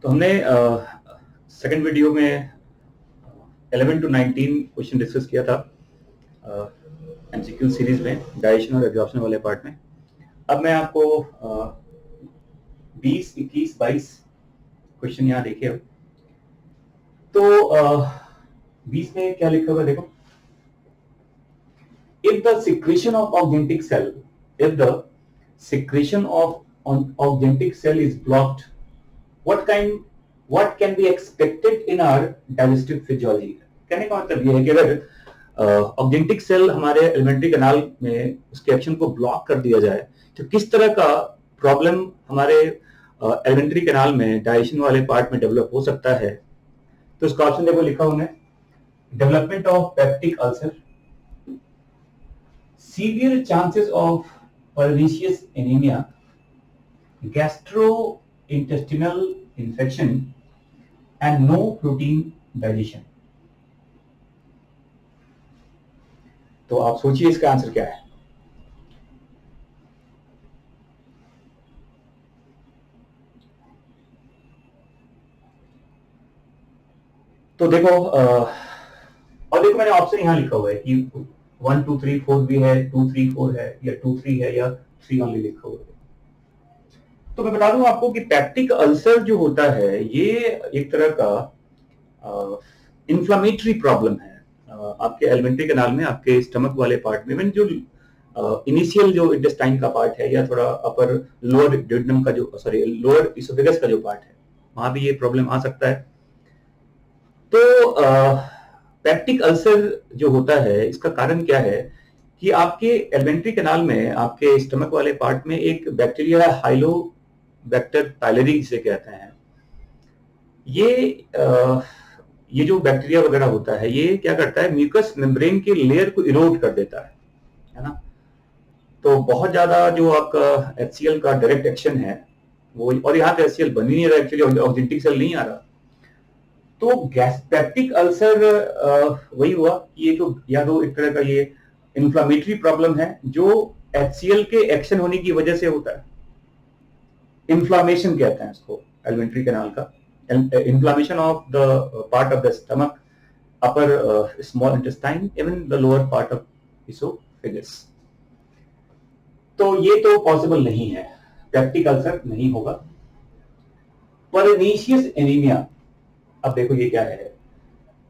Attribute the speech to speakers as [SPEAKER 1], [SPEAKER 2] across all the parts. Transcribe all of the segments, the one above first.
[SPEAKER 1] तो हमने second video में 11 to 19 क्वेश्चन डिस्कस किया था एमसीक्यू सीरीज में डाइजेशन और एब्जॉर्प्शन वाले पार्ट में। अब मैं आपको 20, 21, 22 क्वेश्चन यहाँ देखिए। तो 20 में क्या लिखा हुआ है देखो, if the secretion of augmentic cell is blocked, what can be expected in our digestive physiology? कहने का मतलब ये है कि अगर ऑग्जेंटिक सेल हमारे एलिमेंट्री कैनाल में उसके एक्शन को ब्लॉक कर दिया जाए तो किस तरह का प्रॉब्लम हमारे एलिमेंट्री कैनाल में डाइजेशन वाले पार्ट में डेवलप हो सकता है। तो इसका ऑप्शन देखो लिखा हुआ है, development of peptic ulcer, severe chances of pernicious anemia, gastrointestinal infection, and no protein digestion। तो आप सोचिए इसका आंसर क्या है। तो देखो और देखो मैंने ऑप्शन यहां लिखा हुआ है कि 1, 2, 3, 4 भी है, 2, 3, 4 है, या 2, 3 है, या 3 ओनली लिखा हुआ है। तो मैं बता दूं आपको कि पेप्टिक अल्सर जो होता है ये एक तरह का इन्फ्लामेटरी प्रॉब्लम है आपके एलिमेंट्री कैनाल में, आपके स्टमक वाले पार्ट में, जो इनिशियल जो इंटेस्टाइन का पार्ट है या थोड़ा अपर लोअर ड्यूडेनम का जो लोअर इसोफेगस का जो पार्ट है, वहां भी ये प्रॉब्लम आ सकता है। तो पेप्टिक अल्सर जो होता है इसका कारण क्या है कि आपके एलिमेंट्री कैनाल में, आपके स्टमक वाले पार्ट में एक बैक्टीरिया हाइलोबैक्टर पाइलोरी जिसे कहते हैं, ये जो बैक्टीरिया वगैरह होता है ये क्या करता है, म्यूकस मेम्ब्रेन के लेयर को इरोड कर देता है ना। तो बहुत ज्यादा जो आपका HCl का डायरेक्ट एक्शन है वो, और यहाँ पे HCl बन ही नहीं रहा, एक्चुअली ऑक्जेंटिक सेल नहीं आ रहा। तो पेप्टिक अल्सर वही हुआ, ये जो या तो एक तरह का ये इन्फ्लामेटरी प्रॉब्लम है जो HCl के एक्शन होने की वजह से होता है। इन्फ्लामेशन कहते हैं इसको एलिमेंट्री कैनाल का, inflammation of the part of the stomach, upper small intestine, even the lower part of oesophagus. तो ये तो पॉसिबल नहीं है, पेप्टिक अल्सर नहीं होगा। परनीशियस एनीमिया, अब देखो ये क्या है।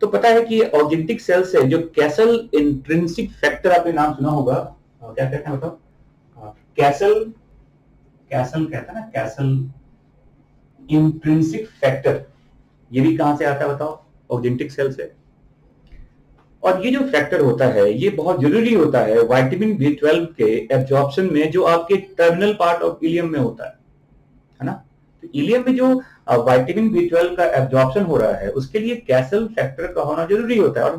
[SPEAKER 1] तो पता है कि ऑर्गेनिक सेल से जो कैसल इंट्रिंसिक फैक्टर, आपने नाम सुना होगा, क्या कहते हैं बताओ, कैसल कहते हैं ना, कैसल इंट्रिंसिक फैक्टर, ये भी कहां से आता है बताओ, ऑर्गेनिक सेल से। और ये जो फैक्टर होता है ये बहुत जरूरी होता है विटामिन B12 के एब्जॉर्प्शन में, जो आपके टर्मिनल पार्ट ऑफ इलियम में होता है ना। तो इलियम में जो विटामिन B12 का एब्जॉर्प्शन हो रहा है उसके लिए कैसल फैक्टर का होना जरूरी होता है।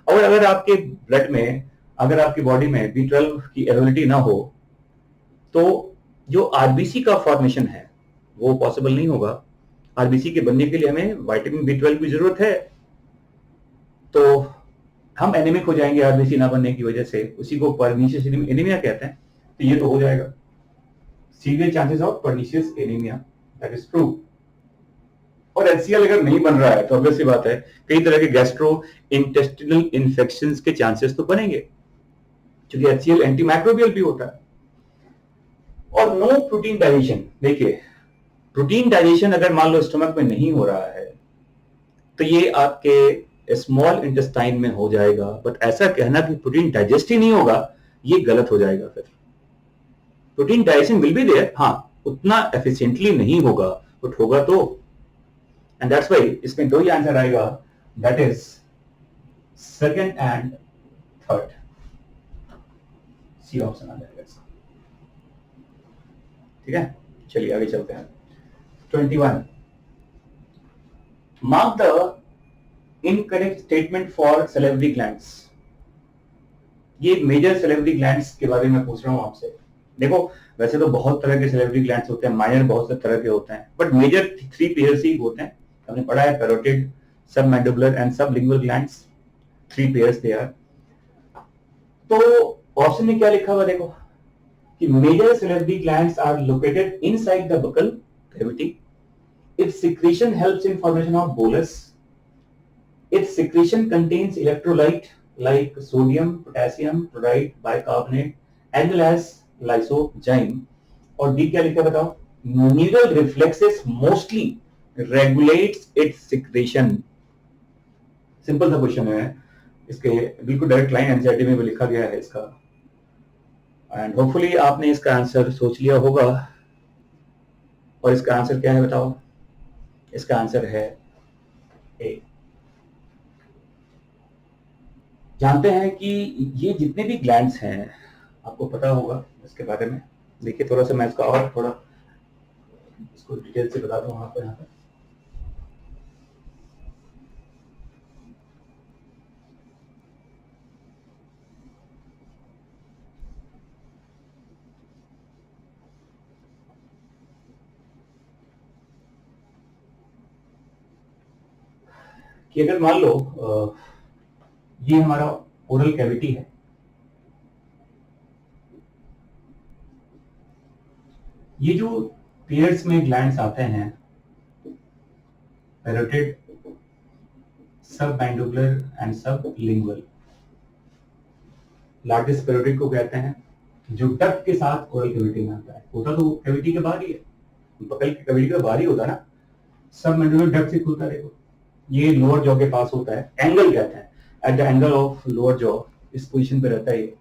[SPEAKER 1] और अगर आपके ब्लड में, अगर आपकी बॉडी में B12 की एबिलिटी ना हो तो जो आरबीसी का फॉर्मेशन है वो पॉसिबल नहीं होगा। आरबीसी के बनने के लिए हमें विटामिन B12 की जरूरत है, तो हम एनीमिक हो जाएंगे आरबीसी ना बनने की वजह से, उसी को परनीशियस एनीमिया कहते हैं। तो ये तो हो जाएगा, severe chances of pernicious anaemia, that is true. और HCl अगर नहीं बन रहा है तो ऑब्वियस सी बात है कई तरह के गैस्ट्रो इंटेस्टिनल इन्फेक्शंस के चांसेस तो बनेंगे, क्योंकि HCl एंटीमाइक्रोबियल भी होता है। और नो प्रोटीन डाइजेशन, देखिए प्रोटीन डाइजेशन अगर मान लो स्टमक में नहीं हो रहा है तो ये आपके स्मॉल इंटेस्टाइन में हो जाएगा, बट ऐसा कहना कि प्रोटीन डाइजेस्ट ही नहीं होगा ये गलत हो जाएगा। फिर protein digestion will be there, हाँ उतना एफिशिएंटली नहीं होगा, बट होगा तो, एंड दैट्स व्हाई इसमें दो ही आंसर आएगा, that is second and third, C option आ जाएगा इसका। ठीक है, चलिए आगे चलते हैं। 21, mark the incorrect statement for salivary glands. ये मेजर सैलिवरी ग्लैंड्स के बारे में पूछ रहा हूं आपसे। देखो वैसे तो बहुत तरह के सैलिवरी ग्लैंड्स होते हैं, माइनर बहुत से तरह के होते हैं, बट मेजर 3 पेयर्स ही होते हैं। हमने पढ़ा है parotid, submandibular and sublingual glands, 3 pairs they are. तो ऑप्शन में क्या लिखा हुआ देखो कि major salivary glands are located inside the buccal cavity Its secretion helps in formation of bolus. Its secretion contains electrolyte like sodium, potassium, chloride, bicarbonate, as well as lysozyme. और D क्या लिखा है बताओ? Neural reflexes mostly regulates its secretion. Simple सा question है, इसके बिल्कुल direct line NCERT में भी लिखा गया है इसका, एंड होपफुली आपने इसका आंसर सोच लिया होगा। और इसका आंसर क्या है बताओ? इसका आंसर है ए। जानते हैं कि ये जितने भी ग्लैंड्स हैं, आपको पता होगा इसके बारे में। देखिए थोड़ा सा मैं इसका और थोड़ा इसको डिटेल से बता दूं यहाँ पे। कि अगर मान लो ये हमारा ओरल कैविटी है, ये जो पेयर्स में ग्लैंड्स आते हैं, पैरोटिड, सब मैंडिबुलर एंड सब लिंगुअल। लार्जेस्ट पैरोटिड को कहते हैं, जो डक्ट के साथ ओरल कैविटी में आता है। होता तो कैविटी के बाहर ही है, बकल की कैविटी के बाहर ही होता ना। सब मैंडिबुलर डक्ट से खुलता है, ये लोअर जॉ के पास होता है, एंगल कहते हैं, at the angle of lower jaw, इस पोजीशन पे रहता है ये,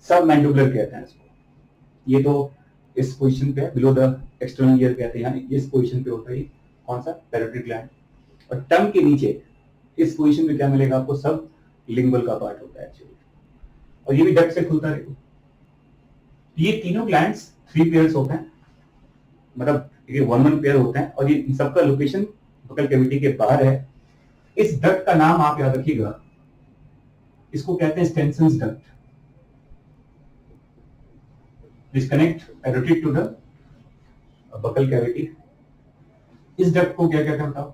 [SPEAKER 1] सब मैंडिबुलर कहते हैं इसको। ये तो इस पोजीशन पे बिलो द एक्सटर्नल ईयर कहते हैं, यानी इस पोजीशन पे होता है कौन सा? Parotid gland. और टंग के नीचे इस पोजीशन पे क्या मिलेगा आपको? सब लिंगुअल का पार्ट होता है एक्चुअली, और ये भी डक्ट से खुलता है। ये तीनों ग्लैंड्स 3 पेयर्स होते हैं, मतलब ये 1-1 पेयर होते हैं, और ये सबका लोकेशन बकल कैविटी के बाहर है। इस डक्ट का नाम आप याद रखिएगा, इसको कहते हैं Stensen's duct. This connect parotid to the buccal cavity. इस डक्ट को क्या कहते हैं बताओ?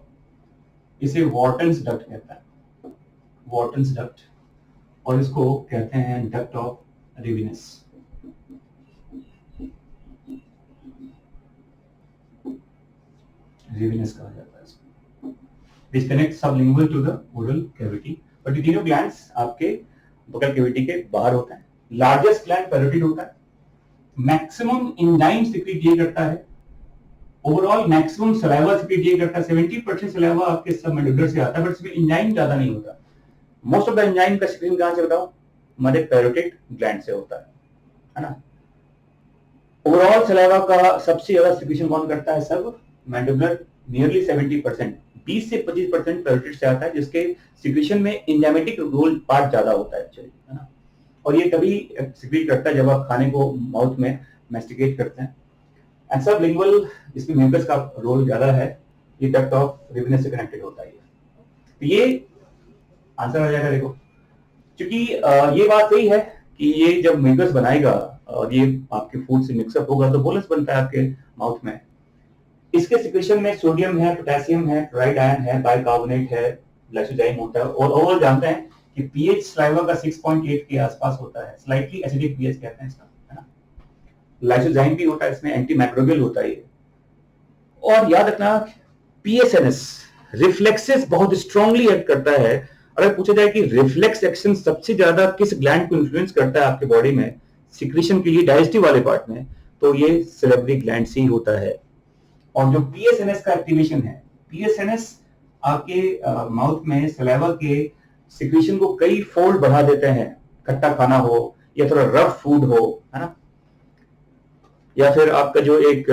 [SPEAKER 1] इसे वॉर्टन्स डक्ट कहता है, वॉर्टन्स डक्ट। और इसको कहते हैं डक्ट ऑफ रिविनस। रिविनस कहा जाता है इसको। This connect sublingual to the oral cavity. But ये तीनों ग्लैंड्स आपके बकल कैविटी के बाहर होते हैं। लार्जेस्ट ग्लैंड पैरोटिड होता है, मैक्सिमम एंजाइम सिक्रीट ये करता है, ओवरऑल मैक्सिमम सलाइवा सिक्रीट ये करता है। 70% सलाइवा आपके सबमैंडिबुलर से आता है, बट इसमें एंजाइम ज्यादा नहीं होता। मोस्ट ऑफ द एंजाइम का सिक्रीशन कहां से बताओ? हमारे पैरोटिड ग्लैंड से होता है ना। ओवरऑल सलाइवा का सबसे ज्यादा सिक्रीशन कौन करता है? सब मैंडिबुलर, नियरली 70%, 20 से 25% पैरोटिड से आता है, जिसके सिक्रीशन में एंजाइमेटिक रोल पार्ट ज्यादा होता है एक्चुअली, है ना। और ये तभी सिक्रीट करता है जब आप खाने को माउथ में मैस्टिकेट करते हैं। एंड सब लिंगुअल, इसमें म्यूकस का रोल ज्यादा है, ये डक्ट ऑफ रिविनस से कनेक्टेड होता है। तो ये आंसर आ जाएगा। देखो, क्योंकि ये बात सही है कि ये जब म्यूकस बनाएगा और ये आपके फूड से मिक्सअप होगा तो बोलस बनता है आपके माउथ में। इसके सिक्रेशन में सोडियम है, पोटेशियम है, क्लोराइड आयन है, बाइकार्बोनेट है, लाइसोजाइम होता है। और ओवरऑल जानते हैं कि पीएच सलाइवा का 6.8 के आसपास होता है, स्लाइटली एसिडिक पीएच कहते हैं इसका, है ना। लाइसोजाइम भी होता है इसमें, एंटी माइक्रोबियल होता है ये। और याद रखना, पीएसएनएस रिफ्लेक्सेस बहुत स्ट्रांगली एक्ट करता है। अगर पूछा जाए कि रिफ्लेक्स एक्शन सबसे ज्यादा किस ग्लैंड को इन्फ्लुएंस करता है आपके बॉडी में सिक्रीशन के लिए, डाइजेस्टिव वाले पार्ट में, तो ये सेलेब्री ग्लैंड से ही होता है। और जो पीएसएनएस का एक्टिवेशन है, पीएसएनएस आपके माउथ में सलाइवा के सिक्रीशन को कई फोल्ड बढ़ा देते हैं। खट्टा खाना हो या थोड़ा रफ फूड हो, है ना, या फिर आपका जो एक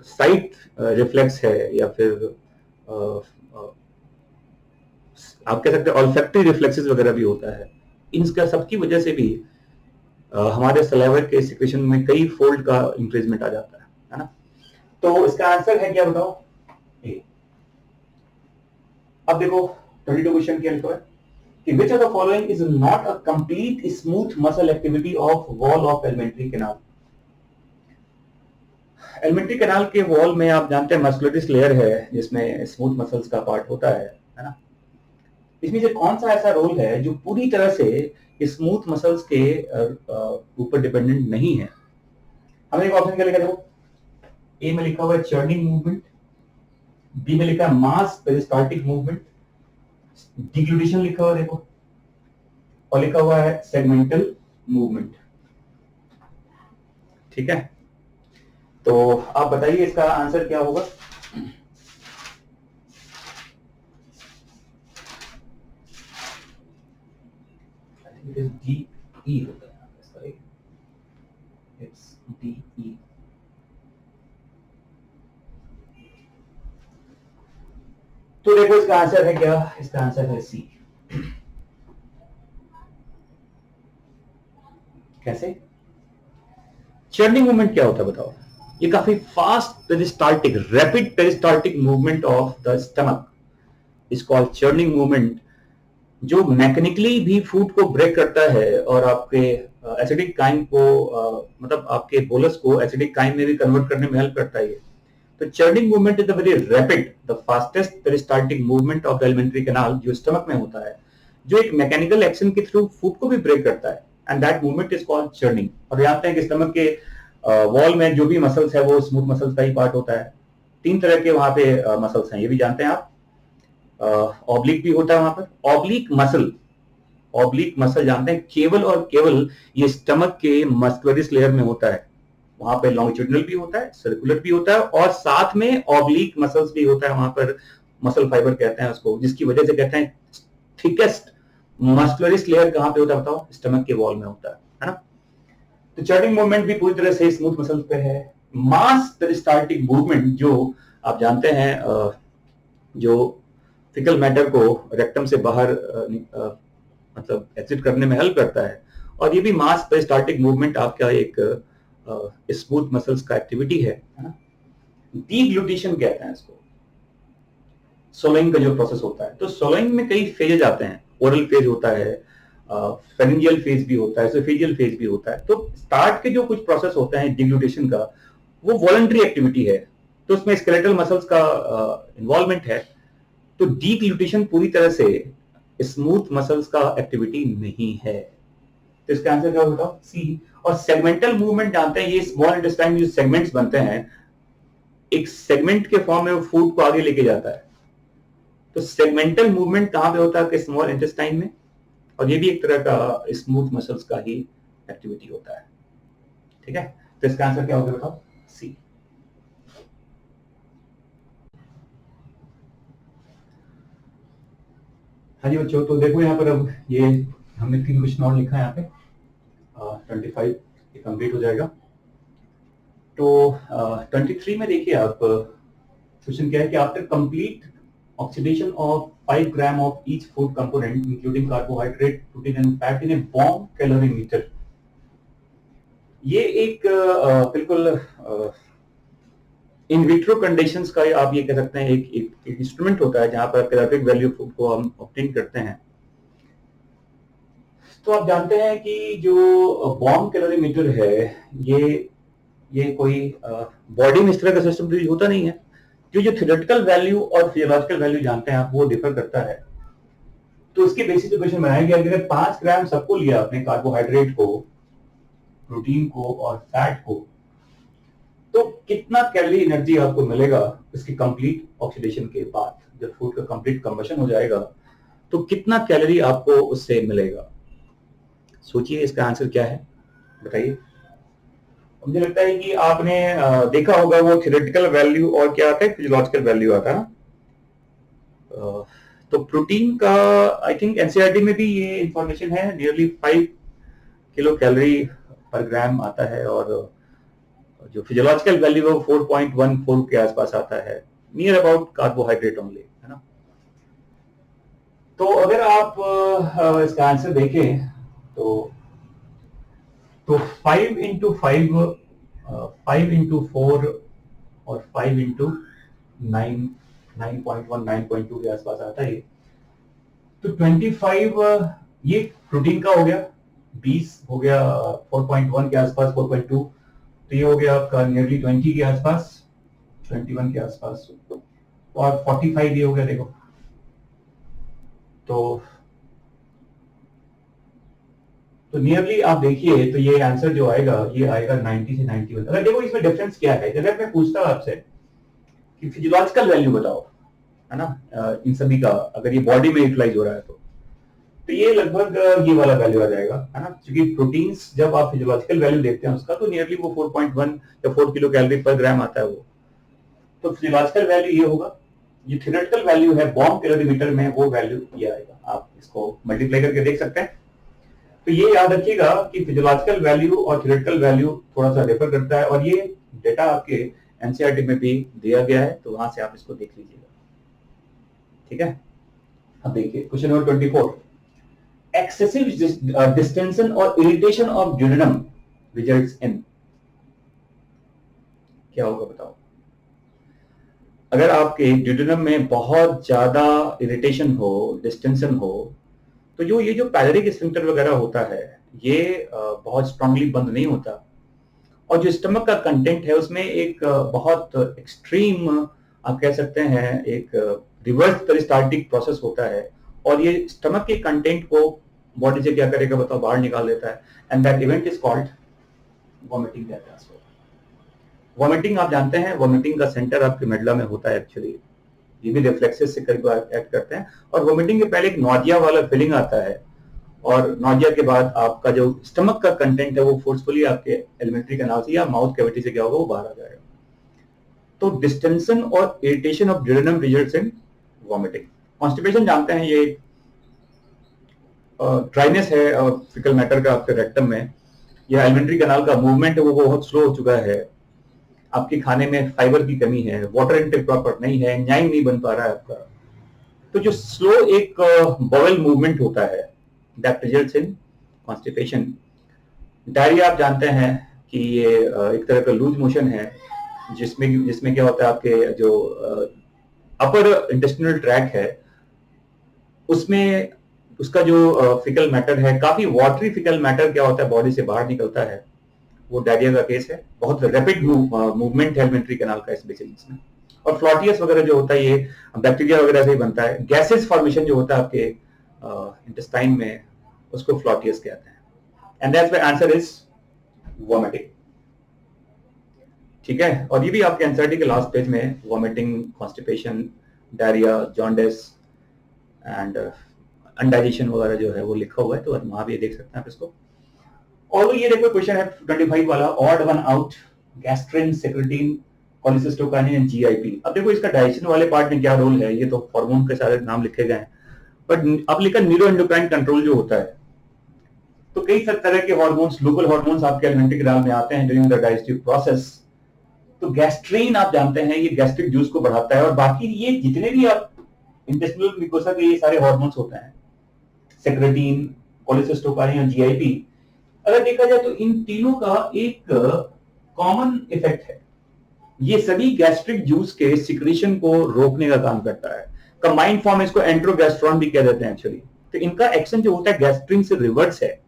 [SPEAKER 1] साइट रिफ्लेक्स है, या फिर आप कह सकते हैं ऑल्फैक्टरी रिफ्लेक्सेस वगैरह भी होता है। इनका सबकी वजह से भी हमारे सलाइवा के सिक्रीशन में कई फोल्ड का इंक्रीजमेंट आ जाता है ना। तो इसका आंसर है क्या बताओ? ए। अब देखो 22 क्वेश्चन क्या लिखा है कि which of the following is not a complete smooth muscle activity of wall of alimentary canal। Alimentary canal के वॉल में आप जानते हैं मस्कुलेटस लेयर है जिसमें स्मूथ मसल्स का पार्ट होता है ना। इसमें से कौन सा ऐसा रोल है जो पूरी तरह से स्मूथ मसल्स के ऊपर डिपेंडेंट नहीं है? हमने एक ऑप्शन क्या लिखा? देखो, ए में लिखा हुआ है चर्निंग मूवमेंट, बी में लिखा है मास पेरिस्टाल्टिक मूवमेंट, डिग्लूटेशन लिखा हुआ देखो, और लिखा हुआ है सेगमेंटल मूवमेंट। ठीक है, तो आप बताइए इसका आंसर क्या होगा। DE होता है इसका, इट्स DE। तो देखो इसका आंसर है क्या, इसका आंसर है सी। कैसे? चर्निंग मूवमेंट क्या होता है बताओ? ये काफी fast peristaltic, rapid peristaltic movement of the stomach is called churning movement, जो मैकेनिकली भी फूड को ब्रेक करता है और आपके एसिडिक काइम को मतलब आपके बोलस को एसिडिक काइम में भी कन्वर्ट करने में हेल्प करता है ये। तो churning movement is the very rapid, the fastest peristaltic movement of the alimentary canal, जो स्टमक में होता है, जो एक मैकेनिकल एक्शन के थ्रू फूड को भी ब्रेक करता है, and that movement is called churning. और जानते हैं कि स्टमक के वॉल में जो भी मसल्स है वो स्मूथ मसल्स का ही पार्ट होता है। 3 तरह के वहां पे मसल्स हैं, ये भी जानते हैं आप। ऑब्लिक भी होता है वहां पर, ऑब्लिक मसल जानते हैं, केवल और केवल ये स्टमक के मस्कुलरिस लेयर में होता है। वहां पे लॉन्गिट्यूडिनल भी होता है, सर्कुलर भी होता है, और साथ में ऑब्लिक मसल्स भी होता है वहां पर, मसल फाइबर कहते हैं उसको, जिसकी वजह से कहते हैं थिकेस्ट मस्कुलरिस लेयर कहां पे होता है बताओ? स्टमक के वॉल में होता है ना। तो चर्निंग मूवमेंट भी पूरी तरह से स्मूथ मसल्स पे है। मास पेरिस्टाल्टिक मूवमेंट, जो आप जानते हैं जो फिकल मैटर को रेक्टम से बाहर मतलब एग्जिट करने में हेल्प करता है, और ये भी मास पेरिस्टाल्टिक मूवमेंट आपका एक स्मूथ मसल्स का एक्टिविटी है ना। डीग्लूटेशन कहते हैं इसको, सोलोइंग का जो प्रोसेस होता है। तो सोलोइंग में कई फेजेज आते हैं, ओरल फेज होता है, फेरिंजियल फेज भी होता है, एसोफेजियल फेज भी होता है। तो स्टार्ट के जो कुछ प्रोसेस होते हैं डिग्लूटेशन का, वो वॉलंटरी एक्टिविटी है, तो उसमें स्केलेटल मसल्स का इन्वॉल्वमेंट है। तो डीग्लूटेशन पूरी तरह से स्मूथ मसल्स का एक्टिविटी नहीं है। तो इसका आंसर क्या बताओ? सी। और सेगमेंटल मूवमेंट जानते हैं, ये स्मॉल इंटेस्टाइन में जो सेगमेंट्स बनते हैं, एक सेगमेंट के फॉर्म में वो फूड को आगे लेके जाता है। तो सेगमेंटल मूवमेंट कहां पे होता है? स्मॉल इंटेस्टाइन में, और ये भी एक तरह का स्मूथ मसल्स का ही एक्टिविटी होता है। ठीक है, तो इसका आंसर क्या होगा बताओ? सी। हाँ जी बच्चों, तो देखो यहाँ पर अब ये हमने 3 क्वेश्चन और लिखा है यहाँ पे, 25 ये कंप्लीट हो जाएगा। तो 23 में देखिए आप, क्वेश्चन क्या है कि after complete oxidation of 5 gram of each food component including carbohydrate, protein and fat in A bomb calorimeter. ये एक बिल्कुल इन विट्रो कंडीशंस का आप ये कह सकते हैं एक इंस्ट्रूमेंट होता है जहां पर कैलोरिक वैल्यू फूड को हम ऑब्टेन करते हैं। तो आप जानते हैं कि जो बॉम्ब कैलोरीमीटर है, ये कोई बॉडी में इस तरह का सिस्टम तो होता नहीं है। जो थ्योरेटिकल वैल्यू और फिजियोलॉजिकल वैल्यू जानते हैं आप, वो डिफर करता है। तो उसके बेसिस पे क्वेश्चन बनाया गया, अगर 5 ग्राम सबको लिया आपने, कार्बोहाइड्रेट को, प्रोटीन को और फैट को, तो कितना कैलोरी एनर्जी आपको मिलेगा इसकी कंप्लीट ऑक्सीडेशन के बाद? जब फूड का कंप्लीट कंबशन हो जाएगा तो कितना कैलोरी आपको उससे मिलेगा? सोचिए इसका आंसर क्या है, बताइए। मुझे लगता है कि आपने देखा होगा वो थ्योरेटिकल वैल्यू और क्या आता है, फिजियोलॉजिकल वैल्यू आता है। तो प्रोटीन का आई थिंक एनसीईआरटी में भी ये इंफॉर्मेशन है, नियरली 5 किलो कैलोरी पर ग्राम आता है, और जो फिजियोलॉजिकल वैल्यू है वो 4.14 के आसपास आता है, नियर अबाउट कार्बोहाइड्रेट ओनली, है ना। तो अगर आप इसका आंसर देखें तो 5 इंटू 5, 5 इंटू 4 और 5 इंटू 9, 9.1, 9.2 के आसपास आता है। तो 25 ये प्रोटीन का हो गया, 20 हो गया 4.1 के आसपास, 4.2, तो ये हो गया आपका नियरली 20 के आसपास, 21 के आसपास, और 45 ये हो गया देखो। तो नियरली आप देखिए, तो ये आंसर जो आएगा ये आएगा 90 से 91। अगर देखो इसमें डिफरेंस क्या है, अगर मैं पूछता आपसे कि फिजियोलॉजिकल वैल्यू बताओ, है ना, इन सभी का अगर ये बॉडी में यूटिलाइज हो रहा है तो ये लगभग ये वाला वैल्यू आ जाएगा, है ना, क्योंकि प्रोटीन्स जब आप फिजियोलॉजिकल वैल्यू देखते हैं उसका तो नियरली वो 4.1 या 4 किलो कैलोरी पर ग्राम आता है वो, तो फिजियोलॉजिकल वैल्यू ये होगा। ये थ्योरेटिकल वैल्यू है बॉम्ब कैलोरीमीटर में, वो वैल्यू ये आएगा, आप इसको मल्टीप्लाई करके देख सकते हैं। तो ये याद रखिएगा कि फिजियोलॉजिकल वैल्यू और थ्योरेटिकल वैल्यू थोड़ा सा डिफर करता है, और ये डेटा आपके एनसीईआरटी में भी दिया गया है, तो वहां से आप इसको देख लीजिएगा, ठीक है। अब देखिए क्वेश्चन नंबर 24, एक्सेसिव डिस्टेंशन और irritation of duodenum results in, क्या होगा बताओ। अगर आपके ड्यूडेनम में बहुत ज्यादा इरिटेशन हो, डिस्टेंशन हो, तो जो ये जो पैलेरिक स्फिंक्टर वगैरह होता है ये बहुत स्ट्रांगली बंद नहीं होता, और जो स्टमक का कंटेंट है उसमें एक बहुत एक्सट्रीम आप कह सकते हैं एक रिवर्स पेरिस्टाल्टिक प्रोसेस होता है, और ये स्टमक के कंटेंट को बॉडी से क्या करेगा बताओ, बाहर निकाल देता है, and that event is called vomiting transfer. Vomiting आप जानते हैं, वॉमिटिंग का सेंटर आपके मेडुला में होता है एक्चुअली, ये भी रिफ्लेक्सेस से एक्ट करते हैं, और वॉमिटिंग के पहले एक नॉजिया वाला फीलिंग आता है, और नॉजिया के बाद आपका जो स्टमक का कंटेंट है वो फोर्सफुली आपके एलिमेंट्री कैनाल से या माउथ कैविटी से क्या होगा वो बाहर आ जाएगा। तो डिस्टेंशन और irritation of duodenum results in vomiting. Constipation जानते हैं, ये ड्राइनेस है और फिकल मैटर का आपके रेक्टम में, या एलिमेंट्री कैनाल का मूवमेंट है वो बहुत स्लो हो चुका है, आपके खाने में फाइबर की कमी है, वाटर इनटेक प्रॉपर नहीं है, एंजाइम नहीं बन पा रहा है आपका, तो जो स्लो एक बॉवेल मूवमेंट होता है that results in constipation. Diarrhoea आप जानते हैं कि ये एक तरह का लूज मोशन है, जिसमें क्या होता है आपके जो अपर इंटेस्टिनल ट्रैक है उसमें उसका जो फिकल मैटर है, काफी वाटरी फिकल मैटर क्या होता है बॉडी से बाहर निकलता है, वो डायरिया का केस है। बहुत रैपिड मूवमेंट है एलिमेंट्री कैनाल का इस बेसिस में। और फ्लॉटियस वगैरह जो होता है ये बैक्टीरिया वगैरह से ही बनता है। गैसेस फॉर्मेशन जो होता है आपके इंटेस्टाइन में उसको फ्लॉटियस कहते हैं, and that's why answer is vomiting, ठीक है। और ये भी आपके एनसीईआरटी के लास्ट पेज में vomiting, constipation, diarrhoea, jaundice and indigestion वगैरह जो है वो लिखा हुआ है, तो वहां भी देख सकते हैं आप इसको। और ये देखो क्वेश्चन है 25 वाला, odd one out, gastrin, secretin, cholecystokinin and GIP. अब देखो इसका डाइजेशन वाले पार्ट में क्या रोल है, ये तो हार्मोन के सारे नाम लिखे गए हैं, बट अब लिखा न्यूरोएंडोक्राइन कंट्रोल जो होता है, तो कई तरह के हार्मोन्स, लोकल हार्मोन्स आपके एलिमेंट्री कैनाल में आते हैं ड्यूरिंग द डाइजेस्टिव प्रोसेस। तो गैस्ट्रिन आप जानते हैं ये गैस्ट्रिक जूस को बढ़ाता है, और बाकी ये जितने भी आप इंटेस्टिनल म्यूकोसा के ये सारे हार्मोन्स होते हैं, सेक्रेटिन, कोलिसिस्टोकाइनिन और जीआईपी, अगर देखा जाए तो इन तीनों का एक कॉमन इफेक्ट है, ये सभी गैस्ट्रिक जूस के सिक्रीशन को रोकने का काम करता है। कंबाइंड फॉर्म इसको एंट्रोगैस्ट्रॉन भी कह देते हैं एक्चुअली। तो इनका एक्शन जो होता है गैस्ट्रिन से रिवर्स है।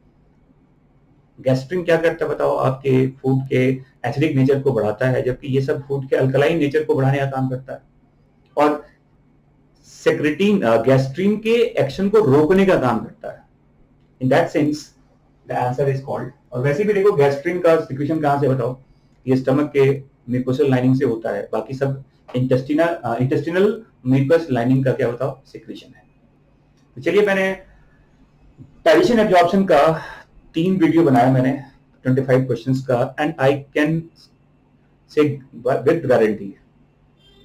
[SPEAKER 1] गैस्ट्रिन क्या करता है बताओ, आपके फूड के एसिडिक नेचर को बढ़ाता है, जबकि ये सब फूड के अल्कलाइन नेचर को बढ़ाने का काम करता है। और सेक्रेटिन गैस्ट्रिन के एक्शन को रोकने का काम करता है। In that sense the answer is called. और वैसे भी देखो गैस्ट्रिन का सिक्रीशन कहां से बताओ, ये स्टमक के म्यूकोसल लाइनिंग से होता है, बाकी सब इंटेस्टिनल म्यूकस लाइनिंग का क्या बताओ सिक्रीशन है। तो चलिए, मैंने डाइजेशन एब्जॉर्प्शन का 3 वीडियो बनाया मैंने 25 क्वेश्चंस का, and I can say with guarantee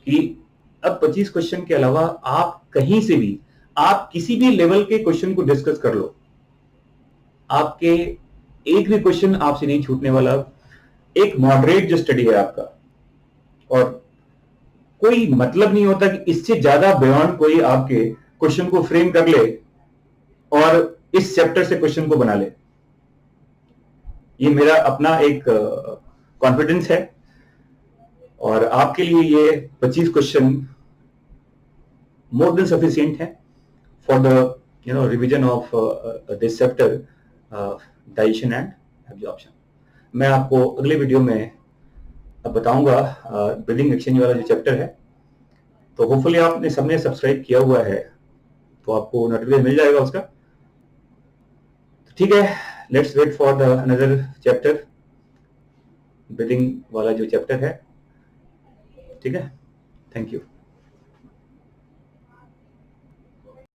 [SPEAKER 1] कि अब 25 क्वेश्चन के अलावा आप कहीं से भी, आप किसी भी लेवल के क्वेश्चन को डिस्कस कर लो, आपके एक भी क्वेश्चन आपसे नहीं छूटने वाला। एक मॉडरेट जो स्टडी है आपका, और कोई मतलब नहीं होता कि इससे ज्यादा बियॉन्ड कोई आपके क्वेश्चन को फ्रेम कर ले और इस चैप्टर से क्वेश्चन को बना ले। ये मेरा अपना एक कॉन्फिडेंस है, और आपके लिए ये 25 क्वेश्चन मोर देन सफिशिएंट है for the revision of this chapter digestion and absorption. मैं आपको अगले वीडियो में अब बताऊंगा ब्रीदिंग एक्सचेंज वाला जो चैप्टर है। तो होपफुली आपने सबने सब्सक्राइब किया हुआ है, तो आपको नोटिफिकेशन मिल जाएगा उसका। ठीक है, let's wait for the another chapter, breathing वाला जो चैप्टर है, ठीक है। Thank you.